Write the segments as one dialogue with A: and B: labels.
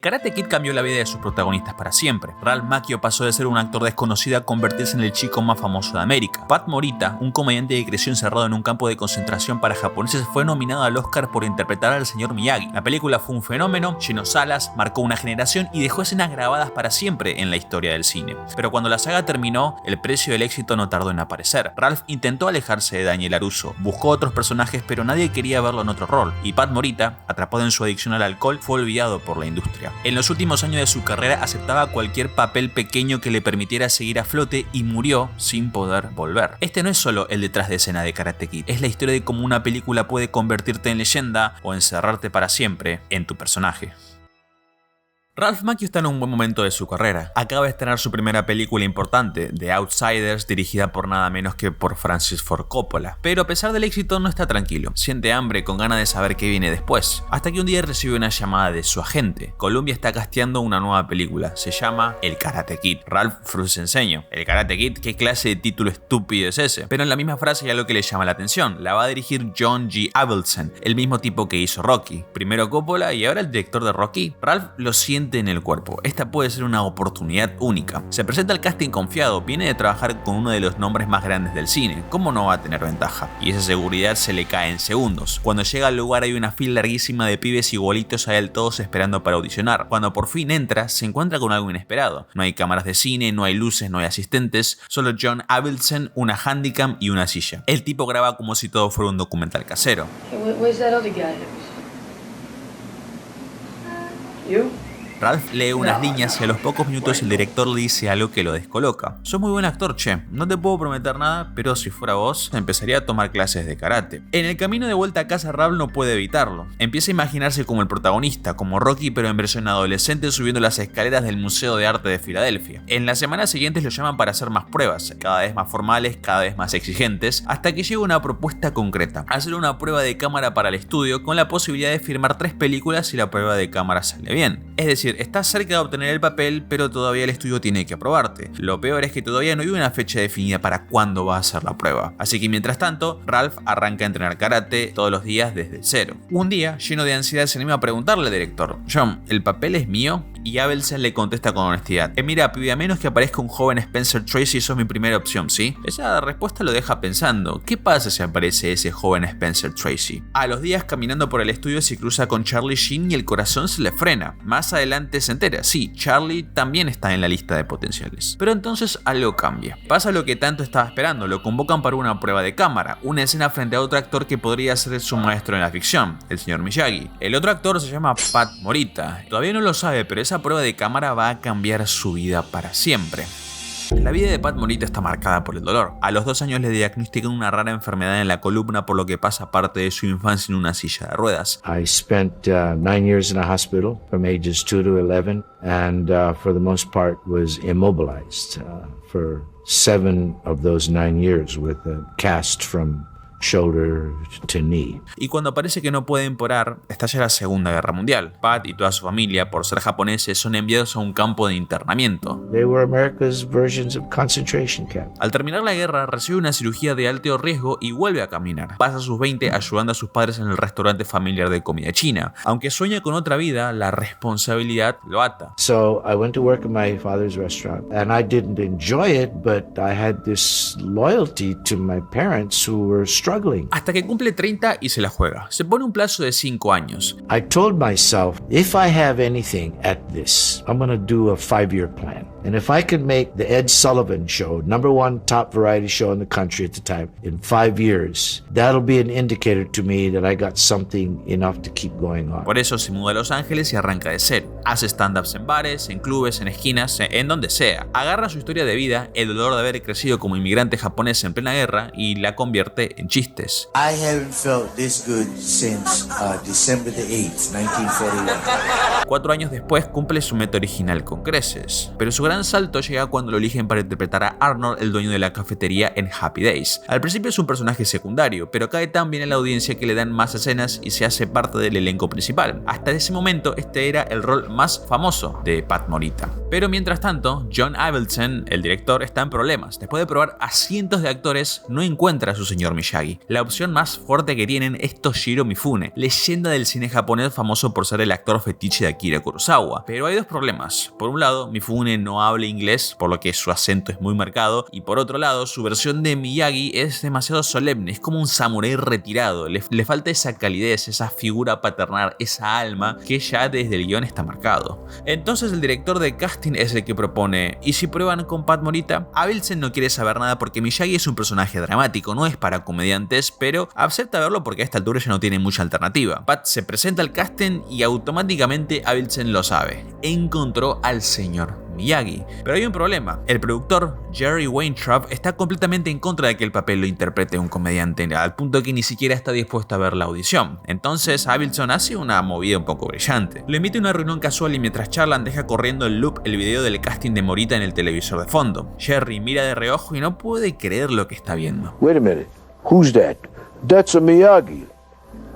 A: Karate Kid cambió la vida de sus protagonistas para siempre. Ralph Macchio pasó de ser un actor desconocido a convertirse en el chico más famoso de América. Pat Morita, un comediante que creció encerrado en un campo de concentración para japoneses, fue nominado al Oscar por interpretar al señor Miyagi. La película fue un fenómeno, llenó salas, marcó una generación y dejó escenas grabadas para siempre en la historia del cine. Pero cuando la saga terminó, el precio del éxito no tardó en aparecer. Ralph intentó alejarse de Daniel LaRusso, buscó otros personajes pero nadie quería verlo en otro rol, y Pat Morita, atrapado en su adicción al alcohol, fue olvidado por la industria. En los últimos años de su carrera aceptaba cualquier papel pequeño que le permitiera seguir a flote y murió sin poder volver. Este no es solo el detrás de escena de Karate Kid, es la historia de cómo una película puede convertirte en leyenda o encerrarte para siempre en tu personaje. Ralph Macchio está en un buen momento de su carrera. Acaba de estrenar su primera película importante, The Outsiders, dirigida por nada menos que por Francis Ford Coppola. Pero a pesar del éxito no está tranquilo. Siente hambre con ganas de saber qué viene después. Hasta que un día recibe una llamada de su agente. Columbia está casteando una nueva película. Se llama El Karate Kid. Ralph frunce el ceño. ¿El Karate Kid? ¿Qué clase de título estúpido es ese? Pero en la misma frase hay algo que le llama la atención. La va a dirigir John G. Avildsen, el mismo tipo que hizo Rocky. Primero Coppola y ahora el director de Rocky. Ralph lo siente en el cuerpo. Esta puede ser una oportunidad única. Se presenta al casting confiado, viene de trabajar con uno de los nombres más grandes del cine. ¿Cómo no va a tener ventaja? Y esa seguridad se le cae en segundos. Cuando llega al lugar hay una fila larguísima de pibes igualitos a él, todos esperando para audicionar. Cuando por fin entra, se encuentra con algo inesperado. No hay cámaras de cine, no hay luces, no hay asistentes, solo John Avildsen, una handicam y una silla. El tipo graba como si todo fuera un documental casero. Ralph lee unas líneas y a los pocos minutos el director le dice algo que lo descoloca. Sos muy buen actor, che. No te puedo prometer nada, pero si fuera vos, empezaría a tomar clases de karate. En el camino de vuelta a casa, Ralph no puede evitarlo. Empieza a imaginarse como el protagonista, como Rocky pero en versión adolescente subiendo las escaleras del Museo de Arte de Filadelfia. En las semanas siguientes lo llaman para hacer más pruebas, cada vez más formales, cada vez más exigentes, hasta que llega una propuesta concreta. Hacer una prueba de cámara para el estudio con la posibilidad de filmar 3 películas si la prueba de cámara sale bien. Es decir, estás cerca de obtener el papel, pero todavía el estudio tiene que aprobarte. Lo peor es que todavía no hay una fecha definida para cuándo va a ser la prueba. Así que mientras tanto, Ralph arranca a entrenar karate todos los días desde cero. Un día, lleno de ansiedad, se anima a preguntarle al director: John, ¿el papel es mío? Y Avildsen le contesta con honestidad: mira, pibe, a menos que aparezca un joven Spencer Tracy, sos mi primera opción, ¿sí? Esa respuesta lo deja pensando. ¿Qué pasa si aparece ese joven Spencer Tracy? A los días, caminando por el estudio, se cruza con Charlie Sheen y el corazón se le frena. Más adelante se entera, sí, Charlie también está en la lista de potenciales. Pero entonces algo cambia. Pasa lo que tanto estaba esperando, lo convocan para una prueba de cámara, una escena frente a otro actor que podría ser su maestro en la ficción, el señor Miyagi. El otro actor se llama Pat Morita. Todavía no lo sabe, pero esa prueba de cámara va a cambiar su vida para siempre. La vida de Pat Morita está marcada por el dolor. A los 2 años le diagnostican una rara enfermedad en la columna, por lo que pasa parte de su infancia en una silla de ruedas.
B: I spent 9 years in a hospital from ages 2 to 11 and for the most part was immobilized for 7 of those 9 years with a cast from shoulder to knee.
A: Y cuando parece que no pueden parar, estalla la Segunda Guerra Mundial. Pat y toda su familia, por ser japoneses, son enviados a un campo de internamiento.
B: They were America's versions of concentration camp.
A: Al terminar la guerra, recibe una cirugía de alto riesgo y vuelve a caminar. Pasa sus 20 ayudando a sus padres en el restaurante familiar de comida china. Aunque sueña con otra vida, la responsabilidad lo ata.
B: So I went to work in my father's restaurant and I didn't enjoy it, but I had this loyalty to my parents who were struggling.
A: Hasta que cumple 30 y se la juega. Se pone un plazo de 5 años.
B: I told myself, if I have anything at this, I'm going to do a 5-year plan. And if I can make the Ed Sullivan Show, #1 top variety show in the country at the time, in 5 years, that'll be an indicator to me that I got something enough to keep going on.
A: Por eso se muda a Los Ángeles y arranca de cero. Hace stand-ups en bares, en clubes, en esquinas, en donde sea. Agarra su historia de vida, el dolor de haber crecido como inmigrante japonés en plena guerra, y la convierte en chistes.
C: I haven't felt this good since December the 8th, 1941.
A: 4 años después cumple su meta original con creces, pero su gran salto llega cuando lo eligen para interpretar a Arnold, el dueño de la cafetería en Happy Days. Al principio es un personaje secundario, pero cae tan bien en la audiencia que le dan más escenas y se hace parte del elenco principal. Hasta ese momento este era el rol más famoso de Pat Morita. Pero mientras tanto, John Avildsen, el director, está en problemas. Después de probar a cientos de actores, no encuentra a su señor Miyagi. La opción más fuerte que tienen es Toshiro Mifune, leyenda del cine japonés famoso por ser el actor fetiche de Akira Kurosawa. Pero hay dos problemas. Por un lado, Mifune no habla inglés, por lo que su acento es muy marcado, y por otro lado, su versión de Miyagi es demasiado solemne, es como un samurái retirado, le falta esa calidez, esa figura paternal, esa alma que ya desde el guión está marcado. Entonces el director de casting es el que propone, ¿y si prueban con Pat Morita? Avildsen no quiere saber nada porque Miyagi es un personaje dramático, no es para comediantes, pero acepta verlo porque a esta altura ya no tiene mucha alternativa. Pat se presenta al casting y automáticamente Avildsen lo sabe, encontró al señor Miyagi. Pero hay un problema. El productor, Jerry Weintraub, está completamente en contra de que el papel lo interprete un comediante, al punto que ni siquiera está dispuesto a ver la audición. Entonces Avildsen hace una movida un poco brillante. Lo invita a una reunión casual y mientras charlan deja corriendo en loop el video del casting de Morita en el televisor de fondo. Jerry mira de reojo y no puede creer lo que está viendo.
D: Wait a minute. Who's that? That's a Miyagi.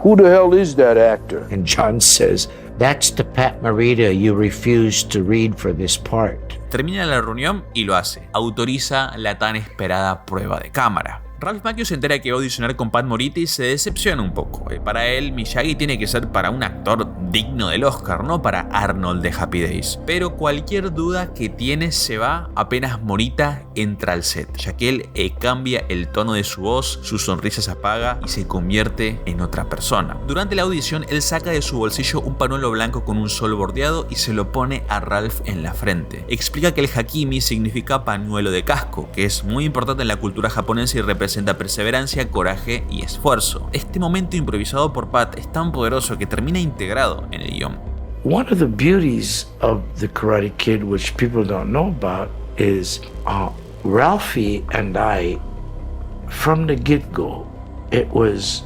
D: Who the hell is that actor?
B: And John says, "That's the Pat Morita you refused to read for this part."
A: Termina la reunión y lo hace. Autoriza la tan esperada prueba de cámara. Ralph Macchio se entera que va a audicionar con Pat Morita y se decepciona un poco. Para él, Miyagi tiene que ser para un actor digno del Oscar, no para Arnold de Happy Days. Pero cualquier duda que tiene se va apenas Morita entra al set, ya que él cambia el tono de su voz, su sonrisa se apaga y se convierte en otra persona. Durante la audición, él saca de su bolsillo un pañuelo blanco con un sol bordeado y se lo pone a Ralph en la frente. Explica que el hakimi significa pañuelo de casco, que es muy importante en la cultura japonesa y representa perseverancia, coraje y esfuerzo. Este momento improvisado por Pat es tan poderoso que termina integrado en el guión.
B: One of the beauties of The Karate Kid, which people don't know about, is Ralphie and I, from the get-go, it was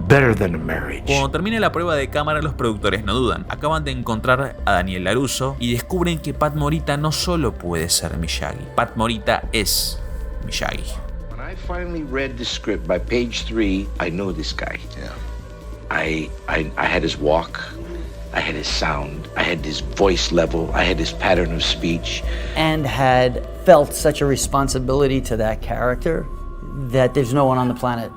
B: better than a marriage.
A: Cuando termine la prueba de cámara, los productores no dudan. Acaban de encontrar a Daniel LaRusso y descubren que Pat Morita no solo puede ser Miyagi. Pat Morita es Miyagi.
D: When I finally read the script by page 3, I know this guy.
C: Yeah.
D: I had his walk, I had his sound, I had his voice level, I had his pattern of speech.
E: And had felt such a responsibility to that character that there's no one on the planet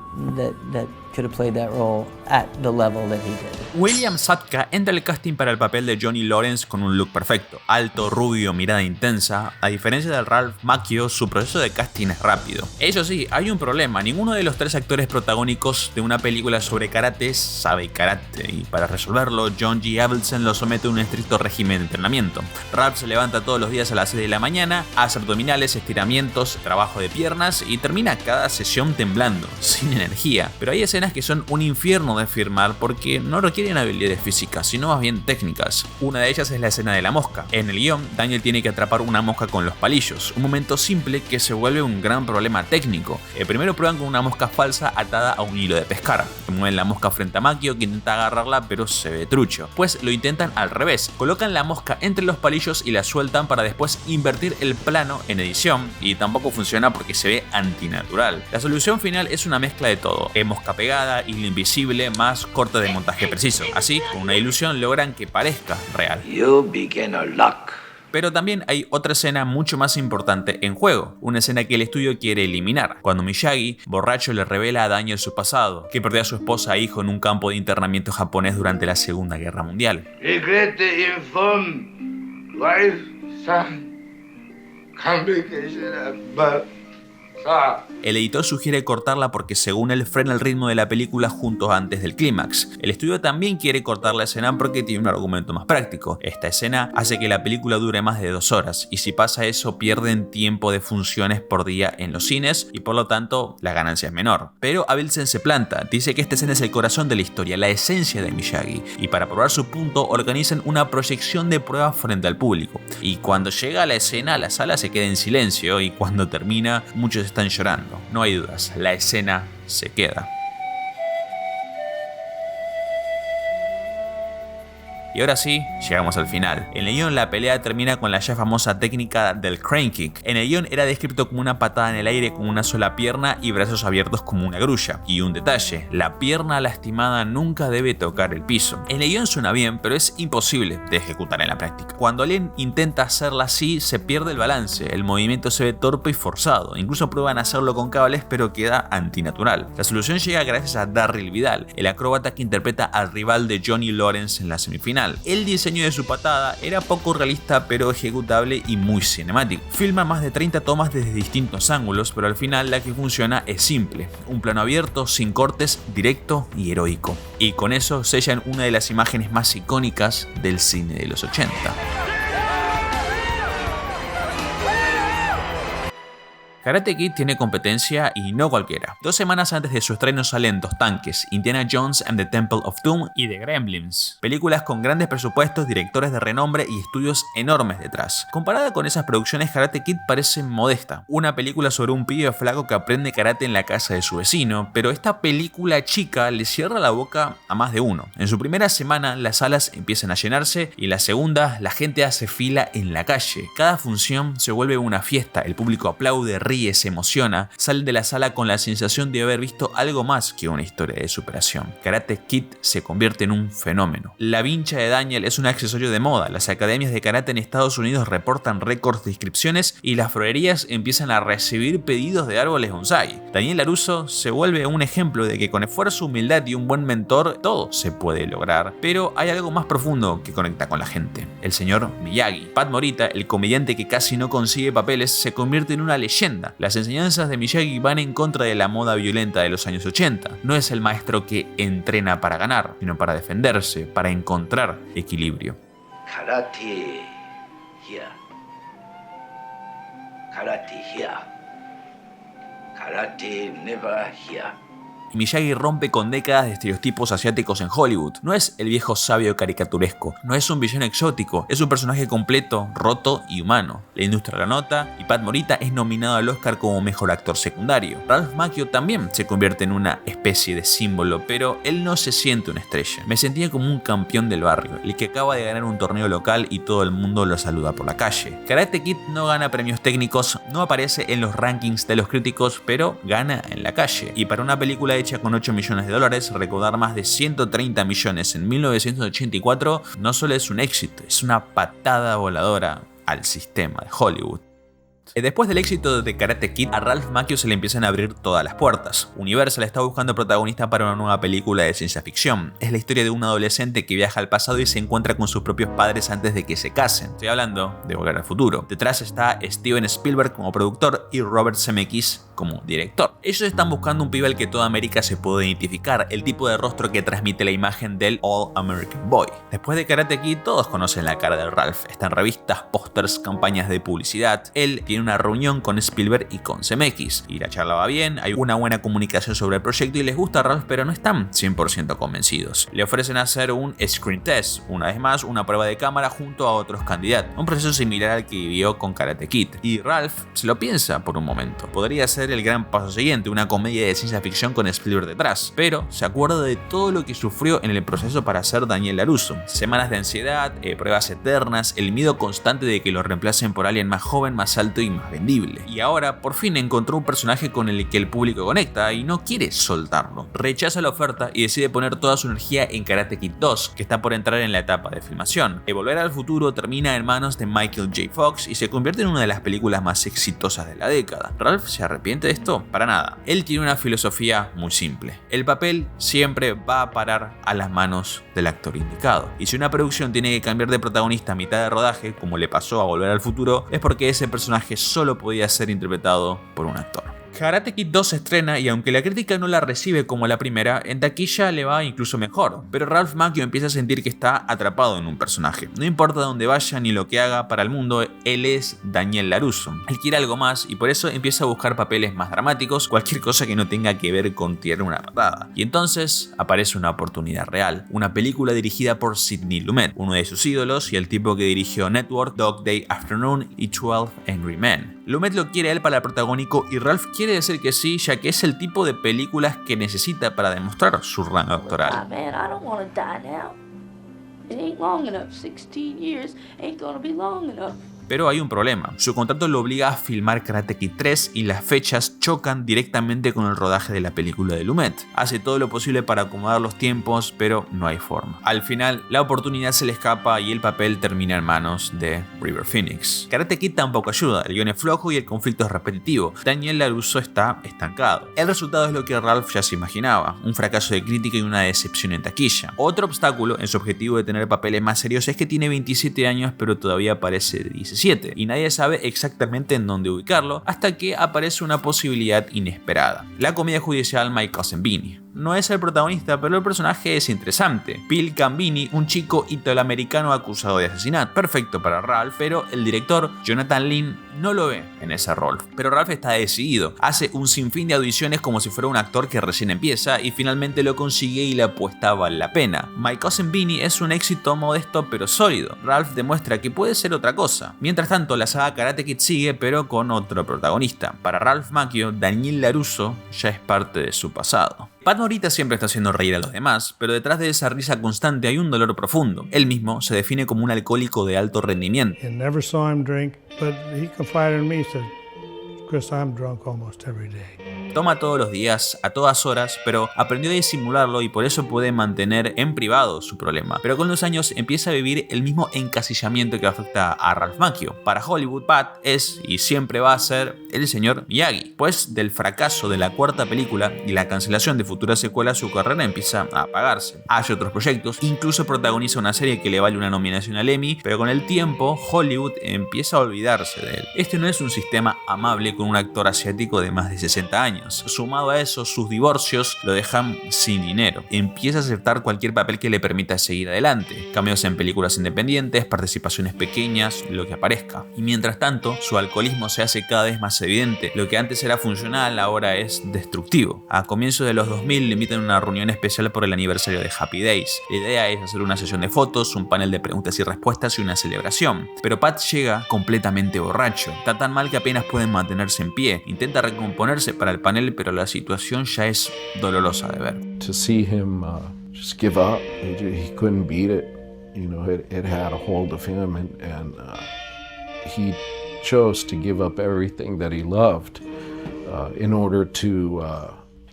E: that could have played that role at the level that he did.
A: William Zabka entra al casting para el papel de Johnny Lawrence con un look perfecto, alto, rubio, mirada intensa. A diferencia de Ralph Macchio, su proceso de casting es rápido. Eso sí, hay un problema, ninguno de los tres actores protagónicos de una película sobre karate sabe karate, y para resolverlo, John G. Avildsen lo somete a un estricto régimen de entrenamiento. Ralph se levanta todos los días a las 6 de la mañana, hace abdominales, estiramientos, trabajo de piernas y termina cada sesión temblando, sin energía. Pero hay escenas que son un infierno de filmar porque no requieren habilidades físicas, sino más bien técnicas. Una de ellas es la escena de la mosca. En el guión, Daniel tiene que atrapar una mosca con los palillos, un momento simple que se vuelve un gran problema técnico. Primero prueban con una mosca falsa atada a un hilo de pescar. Mueven la mosca frente a Macchio, que intenta agarrarla pero se ve trucho. Pues lo intentan al revés, colocan la mosca entre los palillos y la sueltan para después invertir el plano en edición, y tampoco funciona porque se ve antinatural. La solución final es una mezcla de todo: mosca pegada, hilo invisible, más corte de montaje preciso. Así, con una ilusión logran que parezca real.
D: You beginner luck.
A: Pero también hay otra escena mucho más importante en juego, una escena que el estudio quiere eliminar, cuando Miyagi, borracho, le revela a Daniel su pasado, que perdió a su esposa e hijo en un campo de internamiento japonés durante la Segunda Guerra Mundial.
D: Regret the inform wife, son, complication of birth.
A: El editor sugiere cortarla porque según él frena el ritmo de la película juntos antes del clímax. El estudio también quiere cortar la escena porque tiene un argumento más práctico. Esta escena hace que la película dure más de 2 horas y si pasa eso pierden tiempo de funciones por día en los cines y por lo tanto la ganancia es menor. Pero Avildsen se planta, dice que esta escena es el corazón de la historia, la esencia de Miyagi, y para probar su punto organizan una proyección de pruebas frente al público. Y cuando llega la escena la sala se queda en silencio y cuando termina muchos están llorando. No hay dudas, la escena se queda. Y ahora sí, llegamos al final. En el guión la pelea termina con la ya famosa técnica del crane kick. En el guión era descrito como una patada en el aire con una sola pierna y brazos abiertos como una grulla. Y un detalle, la pierna lastimada nunca debe tocar el piso. En el guión suena bien, pero es imposible de ejecutar en la práctica. Cuando alguien intenta hacerla así, se pierde el balance, el movimiento se ve torpe y forzado. Incluso prueban hacerlo con cables, pero queda antinatural. La solución llega gracias a Darryl Vidal, el acróbata que interpreta al rival de Johnny Lawrence en la semifinal. El diseño de su patada era poco realista, pero ejecutable y muy cinemático. Filma más de 30 tomas desde distintos ángulos, pero al final la que funciona es simple. Un plano abierto, sin cortes, directo y heroico. Y con eso sellan una de las imágenes más icónicas del cine de los 80. Karate Kid tiene competencia y no cualquiera. 2 semanas antes de su estreno salen Dos Tanques, Indiana Jones and the Temple of Doom y The Gremlins. Películas con grandes presupuestos, directores de renombre y estudios enormes detrás. Comparada con esas producciones, Karate Kid parece modesta. Una película sobre un pibe flaco que aprende karate en la casa de su vecino, pero esta película chica le cierra la boca a más de uno. En su primera semana las salas empiezan a llenarse y en la segunda la gente hace fila en la calle. Cada función se vuelve una fiesta, el público aplaude, ríe, se emociona, salen de la sala con la sensación de haber visto algo más que una historia de superación. Karate Kid se convierte en un fenómeno. La vincha de Daniel es un accesorio de moda, las academias de karate en Estados Unidos reportan récords de inscripciones y las florerías empiezan a recibir pedidos de árboles bonsái. Daniel LaRusso se vuelve un ejemplo de que con esfuerzo, humildad y un buen mentor todo se puede lograr, pero hay algo más profundo que conecta con la gente: el señor Miyagi. Pat Morita, el comediante que casi no consigue papeles, se convierte en una leyenda. Las enseñanzas de Miyagi van en contra de la moda violenta de los años 80. No es el maestro que entrena para ganar, sino para defenderse, para encontrar equilibrio.
D: Karate here. Karate here. Karate never here.
A: Miyagi rompe con décadas de estereotipos asiáticos en Hollywood. No es el viejo sabio caricaturesco, no es un villano exótico, es un personaje completo, roto y humano. La industria la nota y Pat Morita es nominado al Oscar como mejor actor secundario. Ralph Macchio también se convierte en una especie de símbolo, pero él no se siente una estrella. Me sentía como un campeón del barrio, el que acaba de ganar un torneo local y todo el mundo lo saluda por la calle. Karate Kid no gana premios técnicos, no aparece en los rankings de los críticos, pero gana en la calle. Y para una película hecha con $8 millones, recaudar más de 130 millones en 1984 no solo es un éxito, es una patada voladora al sistema de Hollywood. Después del éxito de Karate Kid, a Ralph Macchio se le empiezan a abrir todas las puertas. Universal está buscando protagonista para una nueva película de ciencia ficción. Es la historia de un adolescente que viaja al pasado y se encuentra con sus propios padres antes de que se casen. Estoy hablando de Volver al Futuro. Detrás está Steven Spielberg como productor y Robert Zemeckis como director. Ellos están buscando un pibe al que toda América se puede identificar, el tipo de rostro que transmite la imagen del All American Boy. Después de Karate Kid, todos conocen la cara de Ralph. Está en revistas, pósters, campañas de publicidad. Él tiene una reunión con Spielberg y con Zemeckis, y la charla va bien, hay una buena comunicación sobre el proyecto y les gusta a Ralph, pero no están 100% convencidos. Le ofrecen hacer un screen test, una vez más una prueba de cámara junto a otros candidatos, un proceso similar al que vivió con Karate Kid, y Ralph se lo piensa por un momento. Podría ser el gran paso siguiente, una comedia de ciencia ficción con Spielberg detrás, pero se acuerda de todo lo que sufrió en el proceso para ser Daniel LaRusso. Semanas de ansiedad, pruebas eternas, el miedo constante de que lo reemplacen por alguien más joven, más alto y más vendible. Y ahora por fin encontró un personaje con el que el público conecta y no quiere soltarlo. Rechaza la oferta y decide poner toda su energía en Karate Kid 2, que está por entrar en la etapa de filmación. Volver al Futuro termina en manos de Michael J. Fox y se convierte en una de las películas más exitosas de la década. ¿Ralph se arrepiente de esto? Para nada. Él tiene una filosofía muy simple. El papel siempre va a parar a las manos del actor indicado. Y si una producción tiene que cambiar de protagonista a mitad de rodaje, como le pasó a Volver al Futuro, es porque ese personaje solo podía ser interpretado por un actor. Karate Kid 2 se estrena y aunque la crítica no la recibe como la primera, en taquilla le va incluso mejor, pero Ralph Macchio empieza a sentir que está atrapado en un personaje. No importa dónde vaya ni lo que haga para el mundo, él es Daniel LaRusso. Él quiere algo más y por eso empieza a buscar papeles más dramáticos, cualquier cosa que no tenga que ver con tirar una patada. Y entonces aparece una oportunidad real, una película dirigida por Sidney Lumet, uno de sus ídolos y el tipo que dirigió Network, Dog Day Afternoon y 12 Angry Men. Lumet lo quiere a él para el protagónico y Ralph quiere decir que sí, ya que es el tipo de películas que necesita para demostrar su rango actoral.
F: It ain't long enough. 16 years ain't gonna be long enough.
A: Pero hay un problema. Su contrato lo obliga a filmar Karate Kid 3 y las fechas chocan directamente con el rodaje de la película de Lumet. Hace todo lo posible para acomodar los tiempos, pero no hay forma. Al final, la oportunidad se le escapa y el papel termina en manos de River Phoenix. Karate Kid tampoco ayuda, el guion es flojo y el conflicto es repetitivo. Daniel LaRusso está estancado. El resultado es lo que Ralph ya se imaginaba, un fracaso de crítica y una decepción en taquilla. Otro obstáculo en su objetivo de tener papeles más serios es que tiene 27 años pero todavía parece de 17. Y nadie sabe exactamente en dónde ubicarlo hasta que aparece una posibilidad inesperada: la comedia judicial My Cousin Vinny. No es el protagonista, pero el personaje es interesante. Bill Gambini, un chico italoamericano acusado de asesinato. Perfecto para Ralph, pero el director, Jonathan Lynn, no lo ve en ese rol. Pero Ralph está decidido. Hace un sinfín de audiciones como si fuera un actor que recién empieza y finalmente lo consigue y la apuesta vale la pena. My Cousin Vinny es un éxito modesto pero sólido. Ralph demuestra que puede ser otra cosa. Mientras tanto, la saga Karate Kid sigue, pero con otro protagonista. Para Ralph Macchio, Daniel LaRusso ya es parte de su pasado. Pat Morita siempre está haciendo reír a los demás, pero detrás de esa risa constante hay un dolor profundo. Él mismo se define como un alcohólico de alto rendimiento.
G: I never saw him drink, but he confided in me, he said, "Chris, I'm drunk almost every day."
A: Toma todos los días, a todas horas, pero aprendió a disimularlo y por eso puede mantener en privado su problema. Pero con los años empieza a vivir el mismo encasillamiento que afecta a Ralph Macchio. Para Hollywood, Pat es y siempre va a ser el señor Miyagi, pues del fracaso de la cuarta película y la cancelación de futuras secuelas su carrera empieza a apagarse. Hay otros proyectos, incluso protagoniza una serie que le vale una nominación al Emmy, pero con el tiempo Hollywood empieza a olvidarse de él. Este no es un sistema amable con un actor asiático de más de 60 años. Sumado a eso, sus divorcios lo dejan sin dinero. Empieza a aceptar cualquier papel que le permita seguir adelante. Cameos en películas independientes, participaciones pequeñas, lo que aparezca. Y mientras tanto, su alcoholismo se hace cada vez más evidente. Lo que antes era funcional ahora es destructivo. A comienzos de los 2000 le invitan a una reunión especial por el aniversario de Happy Days. La idea es hacer una sesión de fotos, un panel de preguntas y respuestas y una celebración. Pero Pat llega completamente borracho. Está tan mal que apenas pueden mantenerse en pie. Intenta recomponerse para el panel, pero la situación ya es dolorosa de ver.
H: To see him just give up, he couldn't beat it. You know, it had a hold of him, and he chose to give up everything that he loved in order to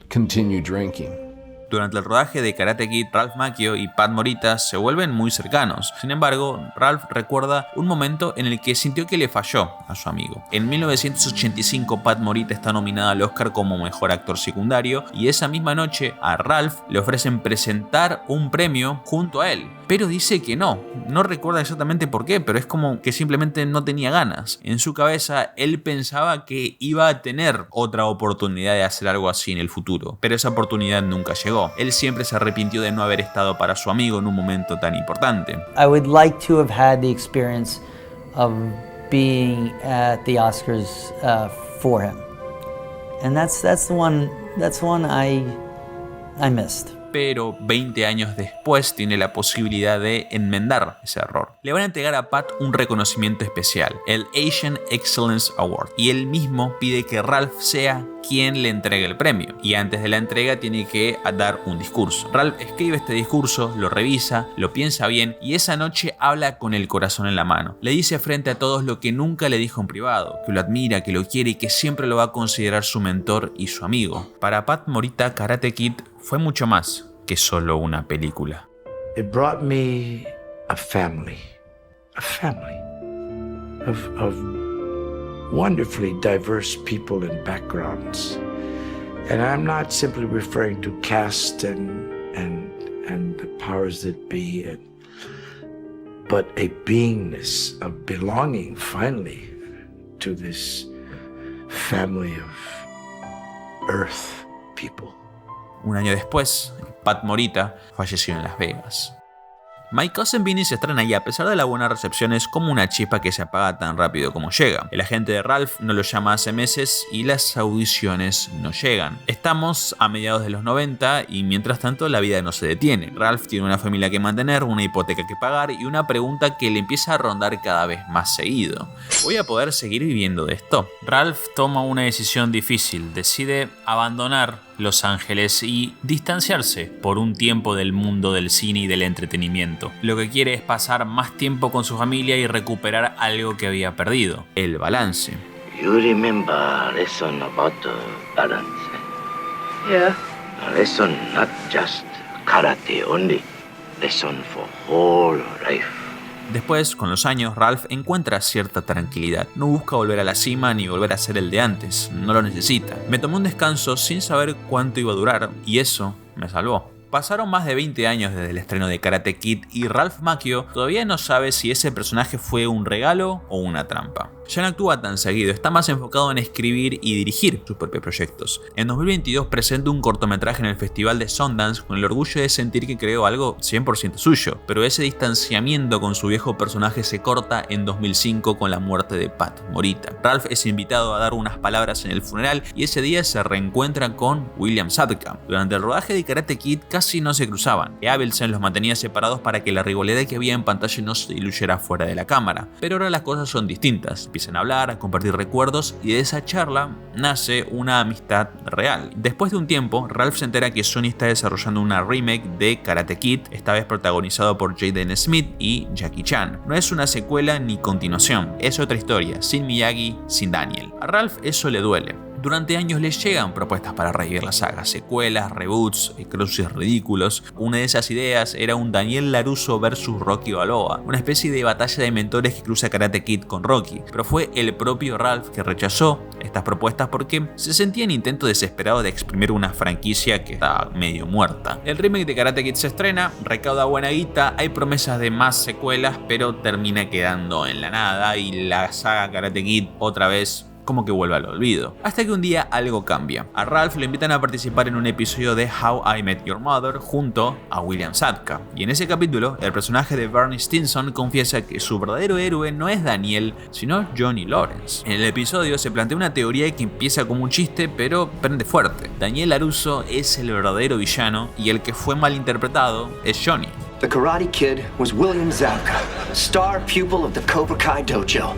H: continue drinking.
A: Durante el rodaje de Karate Kid, Ralph Macchio y Pat Morita se vuelven muy cercanos. Sin embargo, Ralph recuerda un momento en el que sintió que le falló a su amigo. En 1985, Pat Morita está nominada al Oscar como mejor actor secundario y esa misma noche a Ralph le ofrecen presentar un premio junto a él. Pero dice que no recuerda exactamente por qué, pero es como que simplemente no tenía ganas. En su cabeza, él pensaba que iba a tener otra oportunidad de hacer algo así en el futuro, pero esa oportunidad nunca llegó. Él siempre se arrepintió de no haber estado para su amigo en un momento tan importante.
E: I would like to have had the experience of being at the Oscars for him, and that's the one I missed.
A: Pero 20 años después tiene la posibilidad de enmendar ese error. Le van a entregar a Pat un reconocimiento especial, el Asian Excellence Award, y él mismo pide que Ralph sea quien le entregue el premio, y antes de la entrega tiene que dar un discurso. Ralph escribe este discurso, lo revisa, lo piensa bien y esa noche habla con el corazón en la mano. Le dice frente a todos lo que nunca le dijo en privado, que lo admira, que lo quiere y que siempre lo va a considerar su mentor y su amigo. Para Pat Morita, Karate Kid fue mucho más que solo una película.
B: It brought me a family of wonderfully diverse people and backgrounds. And I'm not simply referring to caste and the powers that be, but a beingness of belonging finally to this family of earth people.
A: Un año después, Pat Morita falleció en Las Vegas. My Cousin Vinny se estrena y a pesar de la buena recepción es como una chispa que se apaga tan rápido como llega. El agente de Ralph no lo llama hace meses y las audiciones no llegan. Estamos a mediados de los 90 y mientras tanto la vida no se detiene. Ralph tiene una familia que mantener, una hipoteca que pagar y una pregunta que le empieza a rondar cada vez más seguido. ¿Voy a poder seguir viviendo de esto? Ralph toma una decisión difícil, decide abandonar Los Ángeles y distanciarse por un tiempo del mundo del cine y del entretenimiento. Lo que quiere es pasar más tiempo con su familia y recuperar algo que había perdido, el balance.
D: You remember lesson about balance?
F: Yeah.
D: A lesson not just karate only, lesson for whole life.
A: Después, con los años, Ralph encuentra cierta tranquilidad. No busca volver a la cima ni volver a ser el de antes, no lo necesita. Me tomé un descanso sin saber cuánto iba a durar y eso me salvó. Pasaron más de 20 años desde el estreno de Karate Kid y Ralph Macchio todavía no sabe si ese personaje fue un regalo o una trampa. Ya no actúa tan seguido, está más enfocado en escribir y dirigir sus propios proyectos. En 2022 presenta un cortometraje en el Festival de Sundance con el orgullo de sentir que creó algo 100% suyo, pero ese distanciamiento con su viejo personaje se corta en 2005 con la muerte de Pat Morita. Ralph es invitado a dar unas palabras en el funeral y ese día se reencuentra con William Zabka. Durante el rodaje de Karate Kid casi no se cruzaban, y Avildsen los mantenía separados para que la rivalidad que había en pantalla no se diluyera fuera de la cámara. Pero ahora las cosas son distintas. Empiezan a hablar, a compartir recuerdos y de esa charla nace una amistad real. Después de un tiempo, Ralph se entera que Sony está desarrollando una remake de Karate Kid, esta vez protagonizado por Jaden Smith y Jackie Chan. No es una secuela ni continuación, es otra historia, sin Miyagi, sin Daniel. A Ralph eso le duele. Durante años le llegan propuestas para revivir la saga, secuelas, reboots, cruces ridículos. Una de esas ideas era un Daniel LaRusso vs Rocky Balboa, una especie de batalla de mentores que cruza Karate Kid con Rocky, pero fue el propio Ralph que rechazó estas propuestas porque se sentía en intento desesperado de exprimir una franquicia que estaba medio muerta. El remake de Karate Kid se estrena, recauda buena guita, hay promesas de más secuelas, pero termina quedando en la nada y la saga Karate Kid otra vez como que vuelve al olvido. Hasta que un día algo cambia. A Ralph le invitan a participar en un episodio de How I Met Your Mother junto a William Zabka. Y en ese capítulo, el personaje de Barney Stinson confiesa que su verdadero héroe no es Daniel, sino Johnny Lawrence. En el episodio se plantea una teoría que empieza como un chiste, pero prende fuerte. Daniel LaRusso es el verdadero villano y el que fue malinterpretado es Johnny.
I: The Karate Kid was William Zabka, star pupil of the Cobra Kai dojo,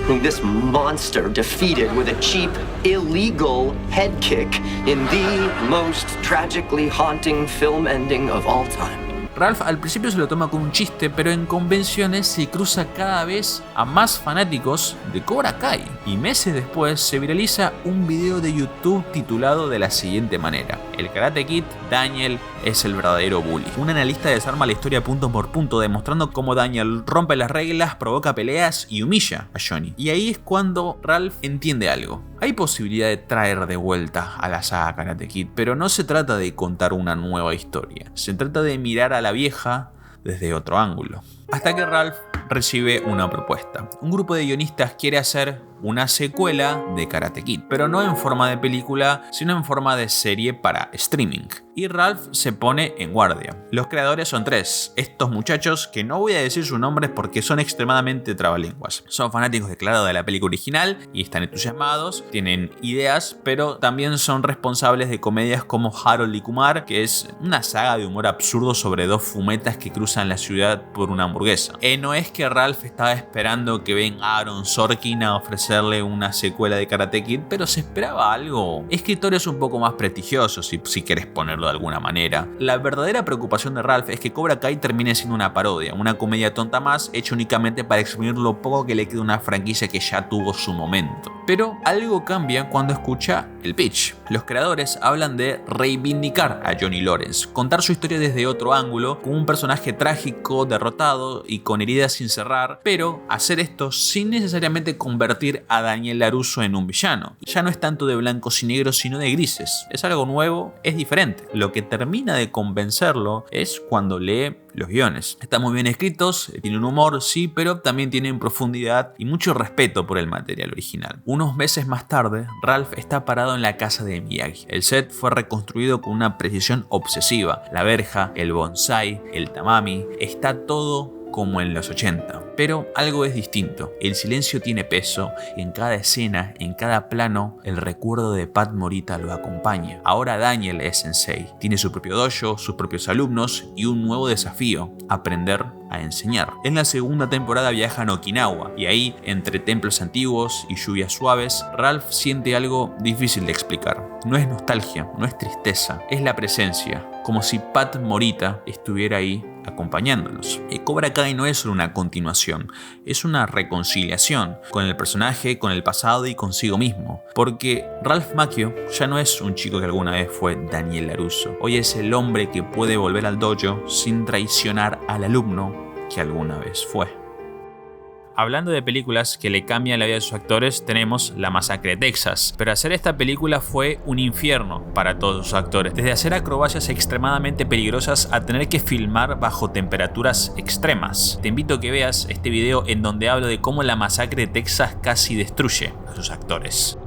I: whom this monster defeated with a cheap, illegal head kick in the most tragically haunting film ending of all time.
A: Ralph al principio se lo toma como un chiste, pero en convenciones se cruza cada vez a más fanáticos de Cobra Kai. Y meses después se viraliza un video de YouTube titulado de la siguiente manera: el Karate Kid, Daniel es el verdadero bully. Un analista desarma la historia punto por punto, demostrando cómo Daniel rompe las reglas, provoca peleas y humilla a Johnny. Y ahí es cuando Ralph entiende algo. Hay posibilidad de traer de vuelta a la saga Karate Kid, pero no se trata de contar una nueva historia. Se trata de mirar a la vieja desde otro ángulo. Hasta que Ralph recibe una propuesta. Un grupo de guionistas quiere hacer una secuela de Karate Kid, pero no en forma de película, sino en forma de serie para streaming. Y Ralph se pone en guardia. Los creadores son tres, estos muchachos que no voy a decir sus nombres porque son extremadamente trabalenguas. Son fanáticos declarados de la película original y están entusiasmados, tienen ideas, pero también son responsables de comedias como Harold y Kumar, que es una saga de humor absurdo sobre dos fumetas que cruzan la ciudad por una hamburguesa. No es que Ralph estaba esperando que venga Aaron Sorkin a ofrecerle una secuela de Karate Kid, pero se esperaba algo. Escritores un poco más prestigiosos, si querés ponerlo de alguna manera. La verdadera preocupación de Ralph es que Cobra Kai termine siendo una parodia, una comedia tonta más, hecha únicamente para exprimir lo poco que le queda a una franquicia que ya tuvo su momento. Pero algo cambia cuando escucha el pitch. Los creadores hablan de reivindicar a Johnny Lawrence, contar su historia desde otro ángulo, como un personaje trágico, derrotado y con heridas sin cerrar, pero hacer esto sin necesariamente convertir a Daniel LaRusso en un villano. Ya no es tanto de blancos y negros, sino de grises. Es algo nuevo, es diferente. Lo que termina de convencerlo es cuando lee los guiones. Están muy bien escritos, tienen humor, sí, pero también tienen profundidad y mucho respeto por el material original. Unos meses más tarde, Ralph está parado en la casa de Miyagi. El set fue reconstruido con una precisión obsesiva. La verja, el bonsái, el tamami, está todo como en los 80. Pero algo es distinto. El silencio tiene peso. En cada escena, en cada plano, el recuerdo de Pat Morita lo acompaña. Ahora Daniel es sensei. Tiene su propio dojo, sus propios alumnos y un nuevo desafío: aprender a enseñar. En la segunda temporada viajan a Okinawa y ahí, entre templos antiguos y lluvias suaves, Ralph siente algo difícil de explicar. No es nostalgia, no es tristeza, es la presencia, como si Pat Morita estuviera ahí acompañándonos. Cobra Kai no es solo una continuación, es una reconciliación con el personaje, con el pasado y consigo mismo, porque Ralph Macchio ya no es un chico que alguna vez fue Daniel LaRusso. Hoy es el hombre que puede volver al dojo sin traicionar al alumno que alguna vez fue. Hablando de películas que le cambian la vida a sus actores, tenemos La Masacre de Texas. Pero hacer esta película fue un infierno para todos sus actores. Desde hacer acrobacias extremadamente peligrosas a tener que filmar bajo temperaturas extremas. Te invito a que veas este video en donde hablo de cómo La Masacre de Texas casi destruye a sus actores.